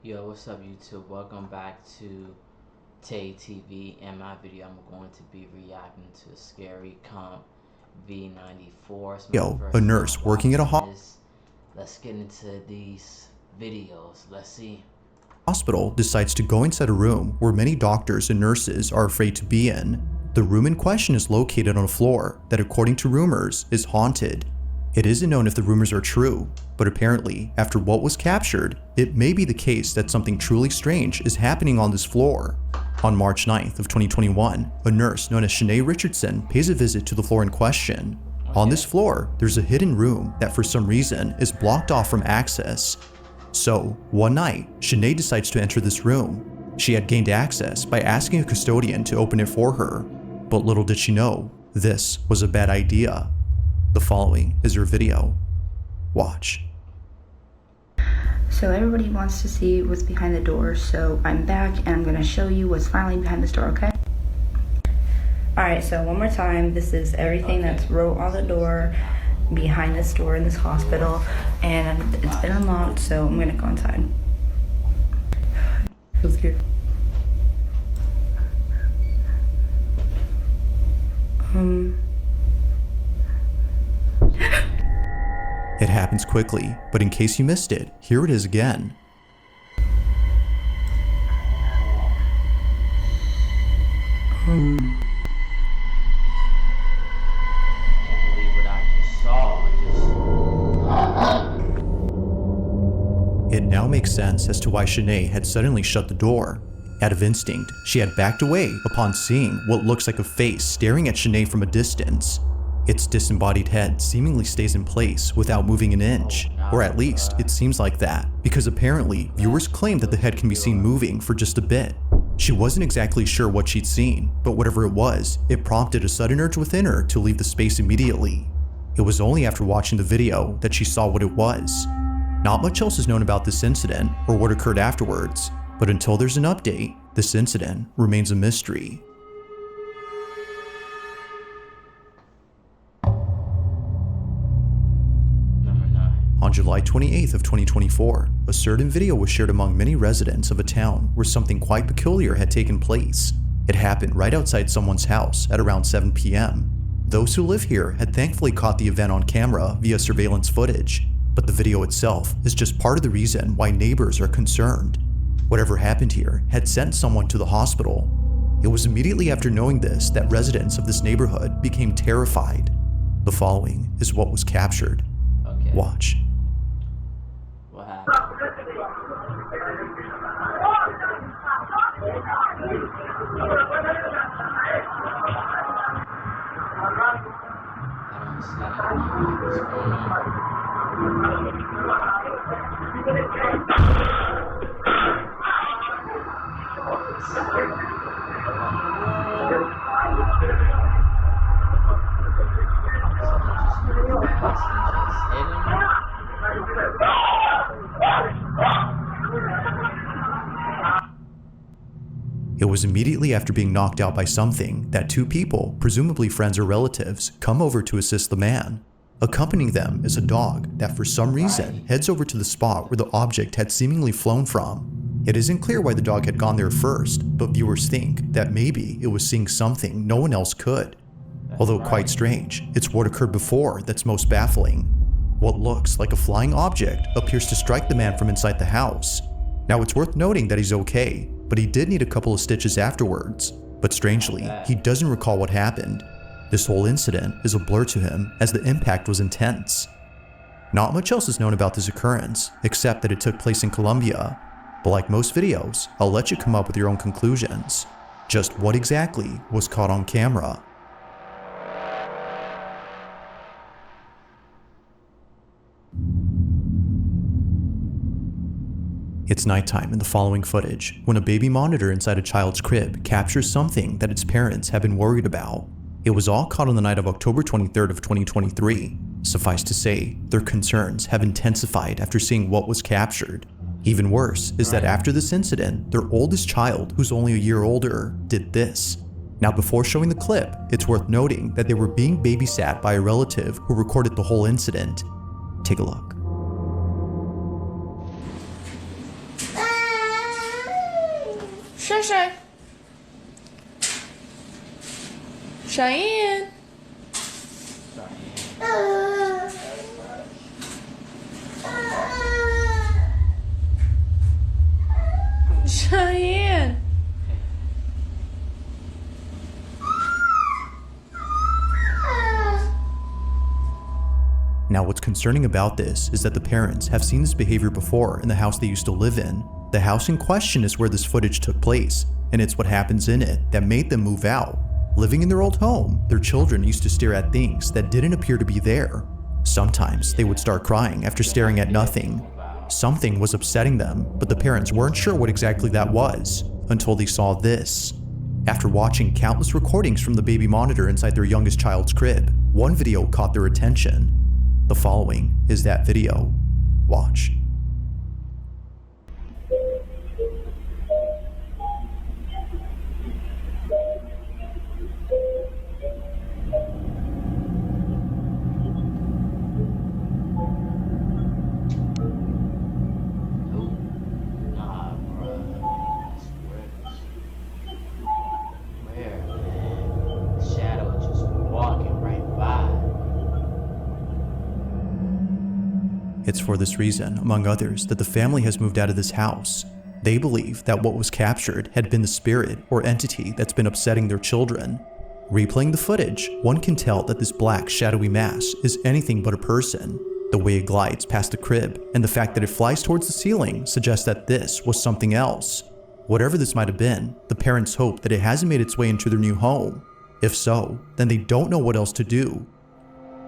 Yo, what's up YouTube? Welcome back to Tay TV. In my video, I'm going to be reacting to Scary Comp V94. It's my first A nurse working at a Let's get into these videos. Let's see. Hospital decides to go inside a room where many doctors and nurses are afraid to be in. The room in question is located on a floor that, according to rumors, is haunted. It isn't known if the rumors are true, but apparently, after what was captured, it may be the case that something truly strange is happening on this floor. On March 9th of 2021, a nurse known as Shanae Richardson pays a visit to the floor in question. On this floor, there's a hidden room that for some reason is blocked off from access. So, one night, Shanae decides to enter this room. She had gained access by asking a custodian to open it for her, but little did she know, this was a bad idea. The following is her video. Watch. So everybody wants to see what's behind the door, so I'm back and I'm gonna show you what's finally behind this door, okay? Alright, so one more time, this is everything that's wrote on the door behind this door in this hospital, and it's been unlocked, so I'm gonna go inside. Feels good. It happens quickly, but in case you missed it, here it is again. It now makes sense as to why Shanae had suddenly shut the door. Out of instinct, she had backed away upon seeing what looks like a face staring at Shanae from a distance. Its disembodied head seemingly stays in place without moving an inch, or at least it seems like that, because apparently viewers claim that the head can be seen moving for just a bit. She wasn't exactly sure what she'd seen, but whatever it was, it prompted a sudden urge within her to leave the space immediately. It was only after watching the video that she saw what it was. Not much else is known about this incident or what occurred afterwards, but until there's an update, this incident remains a mystery. On July 28th of 2024, a certain video was shared among many residents of a town where something quite peculiar had taken place. It happened right outside someone's house at around 7 p.m. Those who live here had thankfully caught the event on camera via surveillance footage, but the video itself is just part of the reason why neighbors are concerned. Whatever happened here had sent someone to the hospital. It was immediately after knowing this that residents of this neighborhood became terrified. The following is what was captured. Watch. What happened? It was immediately after being knocked out by something that two people, presumably friends or relatives, come over to assist the man. Accompanying them is a dog that for some reason heads over to the spot where the object had seemingly flown from. It isn't clear why the dog had gone there first, but viewers think that maybe it was seeing something no one else could. Although quite strange, it's what occurred before that's most baffling. What looks like a flying object appears to strike the man from inside the house. Now it's worth noting that he's okay, but he did need a couple of stitches afterwards. But strangely, he doesn't recall what happened. This whole incident is a blur to him as the impact was intense. Not much else is known about this occurrence, except that it took place in Colombia. But like most videos, I'll let you come up with your own conclusions. Just what exactly was caught on camera? It's nighttime in the following footage when a baby monitor inside a child's crib captures something that its parents have been worried about. It was all caught on the night of October 23rd of 2023. Suffice to say, their concerns have intensified after seeing what was captured. Even worse is that after this incident, their oldest child, who's only a year older, did this. Now before showing the clip, it's worth noting that they were being babysat by a relative who recorded the whole incident. Take a look. Shay. Cheyenne. Cheyenne. Now, what's concerning about this is that the parents have seen this behavior before in the house they used to live in. The house in question is where this footage took place, and it's what happens in it that made them move out. Living in their old home, their children used to stare at things that didn't appear to be there. Sometimes they would start crying after staring at nothing. Something was upsetting them, but the parents weren't sure what exactly that was until they saw this. After watching countless recordings from the baby monitor inside their youngest child's crib, one video caught their attention. The following is that video. Watch. It's for this reason, among others, that the family has moved out of this house. They believe that what was captured had been the spirit or entity that's been upsetting their children. Replaying the footage, one can tell that this black, shadowy mass is anything but a person. The way it glides past the crib and the fact that it flies towards the ceiling suggests that this was something else. Whatever this might have been, the parents hope that it hasn't made its way into their new home. If so, then they don't know what else to do.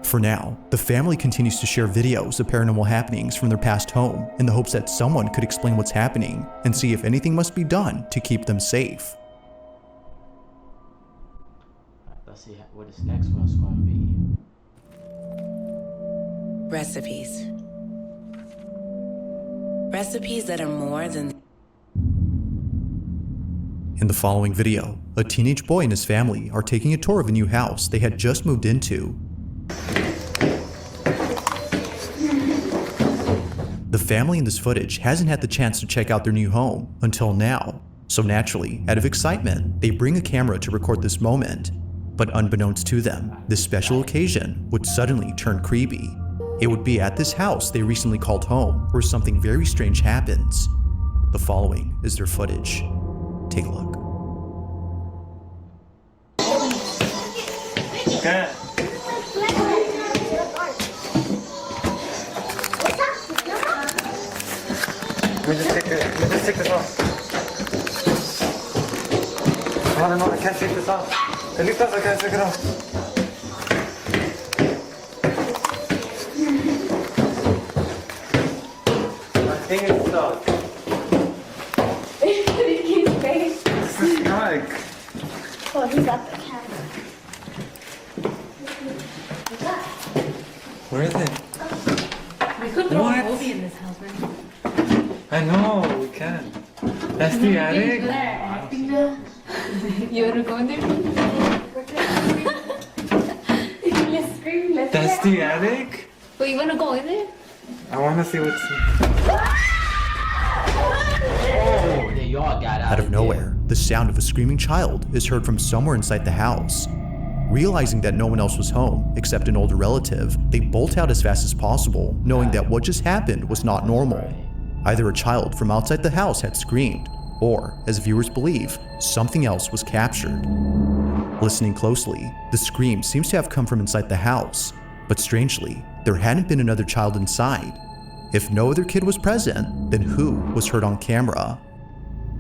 For now, the family continues to share videos of paranormal happenings from their past home in the hopes that someone could explain what's happening and see if anything must be done to keep them safe. Let's see what this next one's gonna be. Recipes. Recipes that are more than... In the following video, a teenage boy and his family are taking a tour of a new house they had just moved into. The family in this footage hasn't had the chance to check out their new home until now, so naturally, out of excitement, they bring a camera to record this moment. But unbeknownst to them, this special occasion would suddenly turn creepy. It would be at this house they recently called home where something very strange happens. The following is their footage. Take a look. Okay. Let me just take this off. Oh, no, I can't take this off. At least I can't take it off. My thing is stuck. This is stuck. Oh, he's got the camera. Where is it? We could throw What? a movie in this house, man. I know, we can. That's the attic? You wanna go in there? Let's scream. Let's That's the attic? Well, you wanna go in there? I want to see what's... Oh, they all got Out of nowhere, the sound of a screaming child is heard from somewhere inside the house. Realizing that no one else was home except an older relative, they bolt out as fast as possible, knowing that what just happened was not normal. Either a child from outside the house had screamed, or, as viewers believe, something else was captured. Listening closely, the scream seems to have come from inside the house, but strangely, there hadn't been another child inside. If no other kid was present, then who was heard on camera?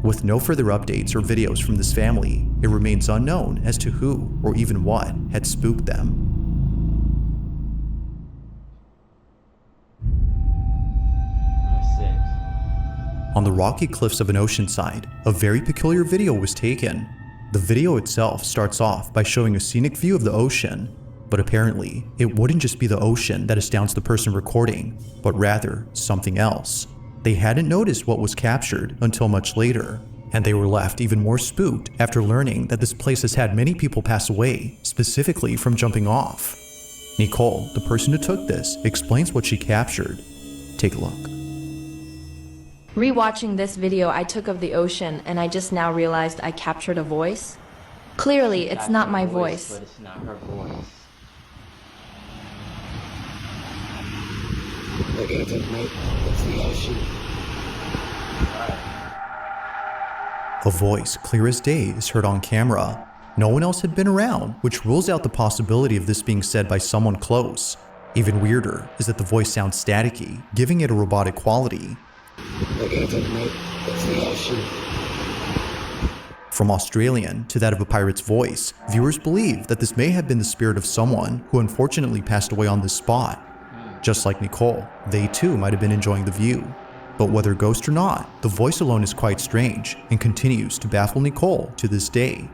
With no further updates or videos from this family, it remains unknown as to who or even what had spooked them. Number 6. On the rocky cliffs of an oceanside, a very peculiar video was taken. The video itself starts off by showing a scenic view of the ocean, but apparently, it wouldn't just be the ocean that astounds the person recording, but rather something else. They hadn't noticed what was captured until much later, and they were left even more spooked after learning that this place has had many people pass away, specifically from jumping off. Nicole, the person who took this, explains what she captured. Take a look. Rewatching this video I took of the ocean, and I just now realized I captured a voice. Clearly, it's not my voice. But it's not her voice. Look at it, mate. It's the ocean. A voice clear as day is heard on camera. No one else had been around, which rules out the possibility of this being said by someone close. Even weirder is that the voice sounds staticky, giving it a robotic quality. Look at it, mate. It's the ocean. From Australian to that of a pirate's voice, viewers believe that this may have been the spirit of someone who unfortunately passed away on this spot. Just like Nicole, they too might have been enjoying the view. But whether ghost or not, the voice alone is quite strange and continues to baffle Nicole to this day.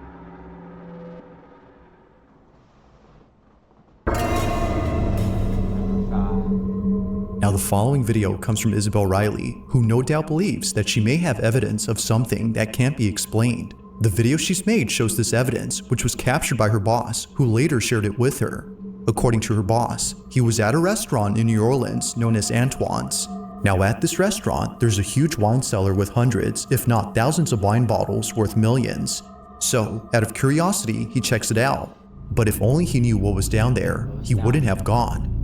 Now the following video comes from Isabel Riley, who no doubt believes that she may have evidence of something that can't be explained. The video she's made shows this evidence, which was captured by her boss, who later shared it with her. According to her boss, he was at a restaurant in New Orleans known as Antoine's. Now at this restaurant, there's a huge wine cellar with hundreds, if not thousands of wine bottles worth millions. So, out of curiosity, he checks it out. But if only he knew what was down there, he wouldn't have gone.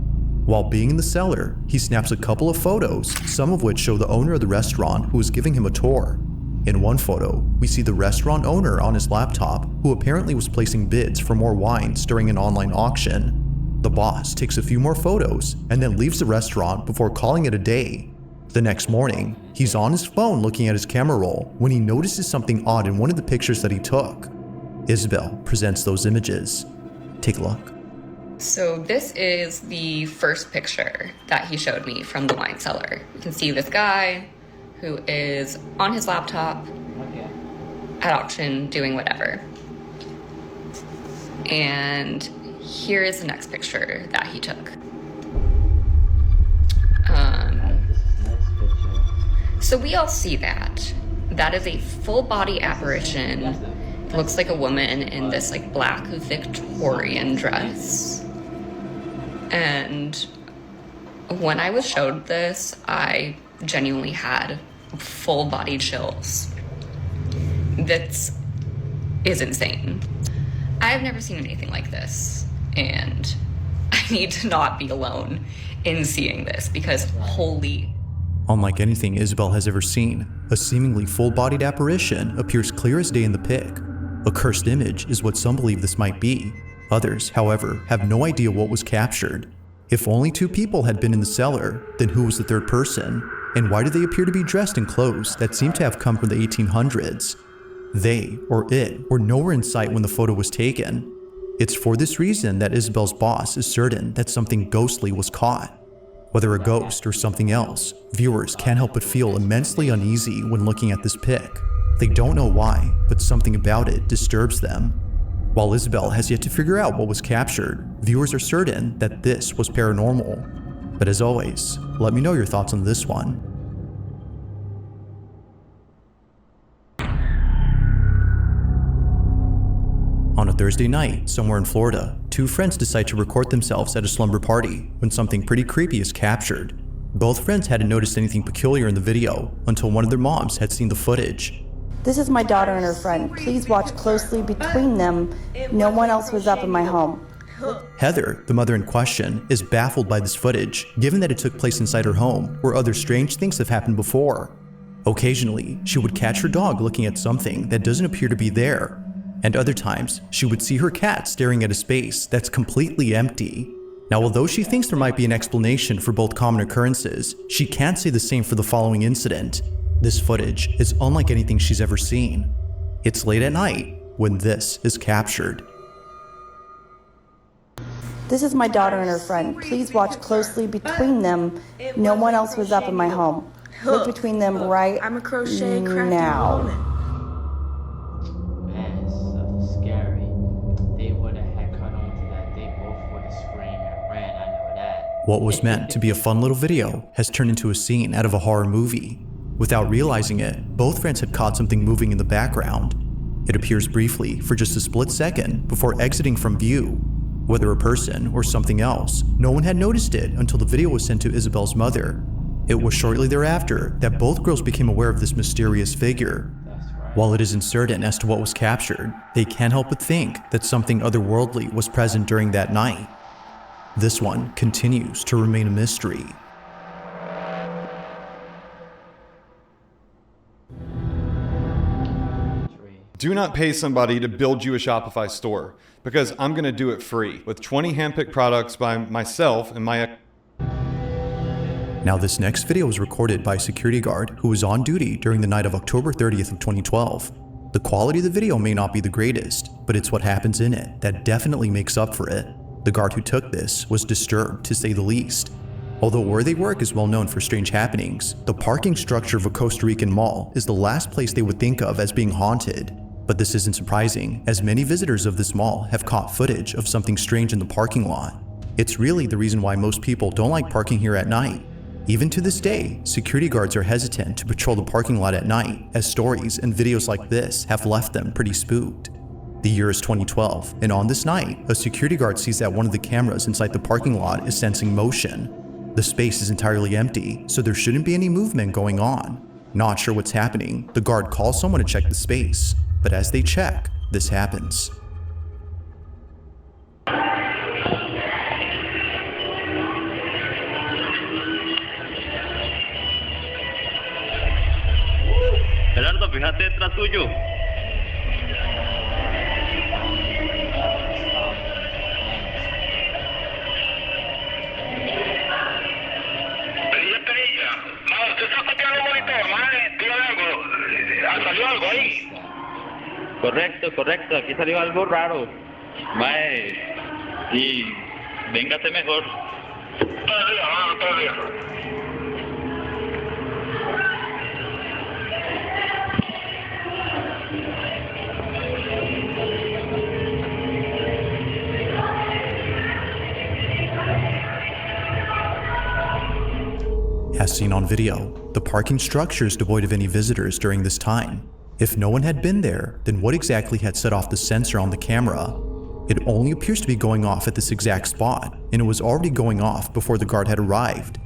While being in the cellar, he snaps a couple of photos, some of which show the owner of the restaurant who is giving him a tour. In one photo, we see the restaurant owner on his laptop, who apparently was placing bids for more wines during an online auction. The boss takes a few more photos and then leaves the restaurant before calling it a day. The next morning, he's on his phone looking at his camera roll when he notices something odd in one of the pictures that he took. Isabel presents those images. Take a look. So this is the first picture that he showed me from the wine cellar. You can see this guy who is on his laptop at auction doing whatever. And here is the next picture that he took. So we all see that. That is a full body apparition. Looks like a woman in this like black Victorian dress. And when I was showed this, I genuinely had full body chills. That is insane. I've never seen anything like this, and I need to not be alone in seeing this because holy. Unlike anything Isabel has ever seen, a seemingly full-bodied apparition appears clear as day in the pic. A cursed image is what some believe this might be. Others, however, have no idea what was captured. If only two people had been in the cellar, then who was the third person? And why do they appear to be dressed in clothes that seem to have come from the 1800s? They, or it, were nowhere in sight when the photo was taken. It's for this reason that Isabel's boss is certain that something ghostly was caught. Whether a ghost or something else, viewers can't help but feel immensely uneasy when looking at this pic. They don't know why, but something about it disturbs them. While Isabel has yet to figure out what was captured, viewers are certain that this was paranormal. But as always, let me know your thoughts on this one. On a Thursday night, somewhere in Florida, two friends decide to record themselves at a slumber party when something pretty creepy is captured. Both friends hadn't noticed anything peculiar in the video until one of their moms had seen the footage. This is my daughter and her friend. Please watch closely between them. No one else was up in my home. Heather, the mother in question, is baffled by this footage, given that it took place inside her home, where other strange things have happened before. Occasionally, she would catch her dog looking at something that doesn't appear to be there, and other times, she would see her cat staring at a space that's completely empty. Now, although she thinks there might be an explanation for both common occurrences, she can't say the same for the following incident. This footage is unlike anything she's ever seen. It's late at night when this is captured. This is my daughter and her friend. Please watch closely between them. No one else was up in my home. Look between them right I'm a crochet crafty now. woman. Man, it's so scary. They would have had cut onto that. They both would have screamed and ran, I know that. What was meant to be a fun little video has turned into a scene out of a horror movie. Without realizing it, both friends had caught something moving in the background. It appears briefly for just a split second before exiting from view. Whether a person or something else, no one had noticed it until the video was sent to Isabel's mother. It was shortly thereafter that both girls became aware of this mysterious figure. While it is uncertain as to what was captured, they can't help but think that something otherworldly was present during that night. This one continues to remain a mystery. Do not pay somebody to build you a Shopify store, because I'm going to do it free with 20 handpicked products by myself and my... Now this next video was recorded by a security guard who was on duty during the night of October 30th of 2012. The quality of the video may not be the greatest, but it's what happens in it that definitely makes up for it. The guard who took this was disturbed, to say the least. Although where they work is well known for strange happenings, the parking structure of a Costa Rican mall is the last place they would think of as being haunted. But this isn't surprising, as many visitors of this mall have caught footage of something strange in the parking lot. It's really the reason why most people don't like parking here at night. Even to this day, security guards are hesitant to patrol the parking lot at night, as stories and videos like this have left them pretty spooked. The year is 2012, and on this night, a security guard sees that one of the cameras inside the parking lot is sensing motion. The space is entirely empty, so there shouldn't be any movement going on. Not sure what's happening, the guard calls someone to check the space. But as they check, this happens. Gerardo, fíjate detrás tuyo. ¿Usted está copiando un monitor? Mae, dígale algo. ¿Salió algo ahí? Correcto, aquí salió algo raro. Mae, y véngase mejor. Todavía. As seen on video, the parking structure is devoid of any visitors during this time. If no one had been there, then what exactly had set off the sensor on the camera? It only appears to be going off at this exact spot, and it was already going off before the guard had arrived.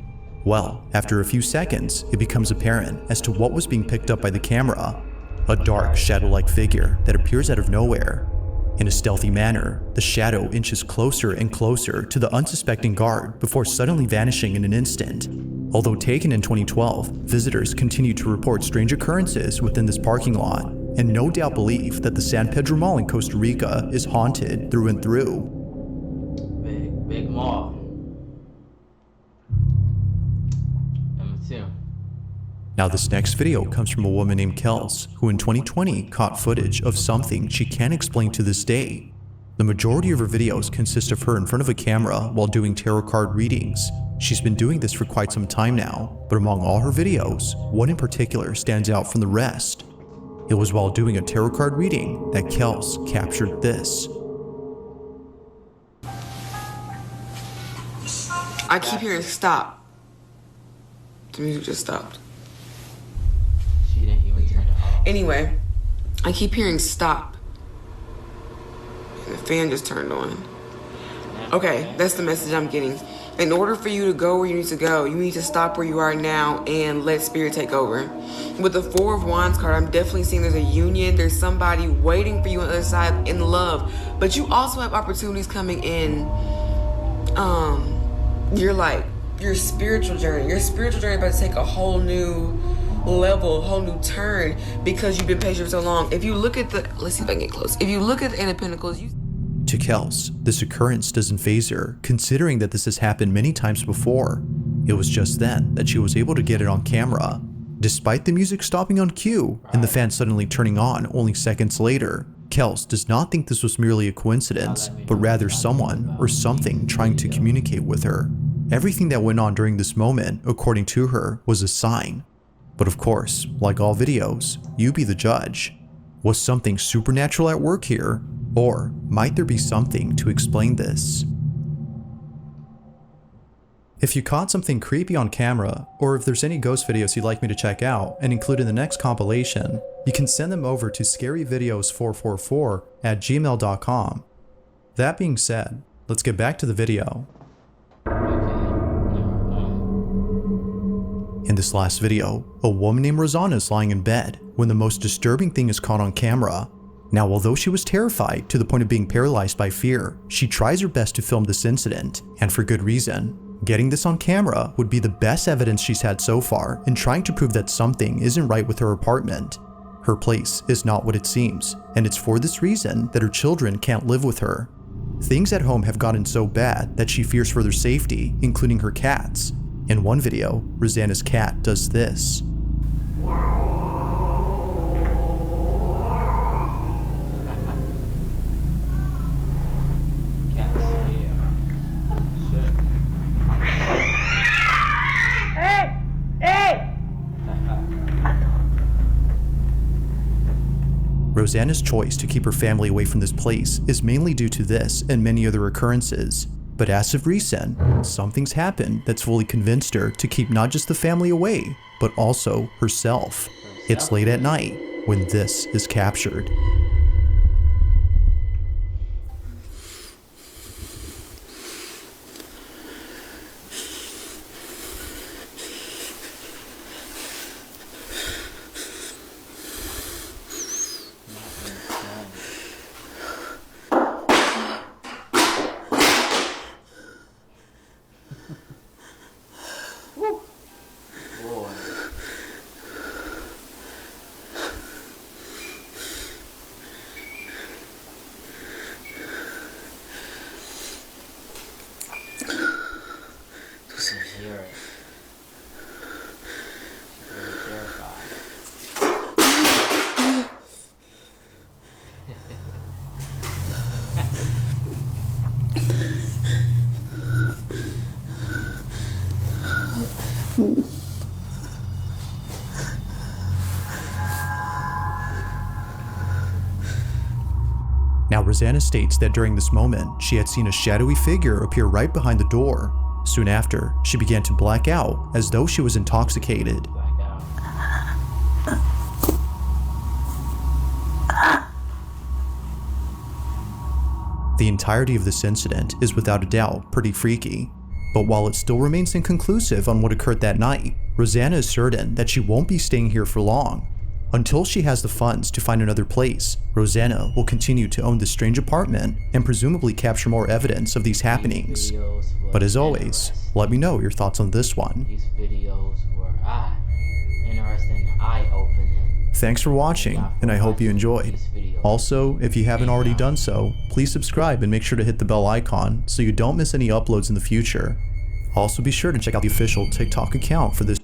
Well, after a few seconds, it becomes apparent as to what was being picked up by the camera. A dark, shadow-like figure that appears out of nowhere. In a stealthy manner, the shadow inches closer and closer to the unsuspecting guard before suddenly vanishing in an instant. Although taken in 2012, visitors continue to report strange occurrences within this parking lot, and no doubt believe that the San Pedro Mall in Costa Rica is haunted through and through. Big mall. Number 2. Now this next video comes from a woman named Kels, who in 2020 caught footage of something she can't explain to this day. The majority of her videos consist of her in front of a camera while doing tarot card readings. She's been doing this for quite some time now, but among all her videos, one in particular stands out from the rest. It was while doing a tarot card reading that Kels captured this. I keep hearing stop. The music just stopped. She didn't even turn it off. Anyway, I keep hearing stop. And the fan just turned on. Okay, that's the message I'm getting. In order for you to go where you need to go, you need to stop where you are now and let spirit take over. With the Four of Wands card, I'm definitely seeing there's a union. There's somebody waiting for you on the other side in love. But you also have opportunities coming in. Your spiritual journey. Your spiritual journey is about to take a whole new level, a whole new turn because you've been patient for so long. If you look at the, let's see if I can get close. If you look at the Eight of Pentacles, To Kels, this occurrence doesn't faze her, considering that this has happened many times before. It was just then that she was able to get it on camera. Despite the music stopping on cue and the fan suddenly turning on only seconds later, Kels does not think this was merely a coincidence, but rather someone or something trying to communicate with her. Everything that went on during this moment, according to her, was a sign. But of course, like all videos, you be the judge. Was something supernatural at work here? Or might there be something to explain this? If you caught something creepy on camera, or if there's any ghost videos you'd like me to check out and include in the next compilation, you can send them over to scaryvideos444@gmail.com. That being said, let's get back to the video. In this last video, a woman named Rosanna is lying in bed when the most disturbing thing is caught on camera. Now, although she was terrified to the point of being paralyzed by fear, she tries her best to film this incident, and for good reason. Getting this on camera would be the best evidence she's had so far in trying to prove that something isn't right with her apartment. Her place is not what it seems, and it's for this reason that her children can't live with her. Things at home have gotten so bad that she fears for their safety, including her cats. In one video, Rosanna's cat does this. Rosanna's choice to keep her family away from this place is mainly due to this and many other occurrences. But as of recent, something's happened that's fully convinced her to keep not just the family away, but also herself. It's late at night when this is captured. Now, Rosanna states that during this moment, she had seen a shadowy figure appear right behind the door. Soon after, she began to black out as though she was intoxicated. The entirety of this incident is without a doubt pretty freaky. But while it still remains inconclusive on what occurred that night, Rosanna is certain that she won't be staying here for long. Until she has the funds to find another place, Rosanna will continue to own this strange apartment and presumably capture more evidence of these happenings. But as always, let me know your thoughts on this one. These videos were interesting, eye-opening. Thanks for watching, and I hope you enjoyed. Also, if you haven't already done so, please subscribe and make sure to hit the bell icon so you don't miss any uploads in the future. Also, be sure to check out the official TikTok account for this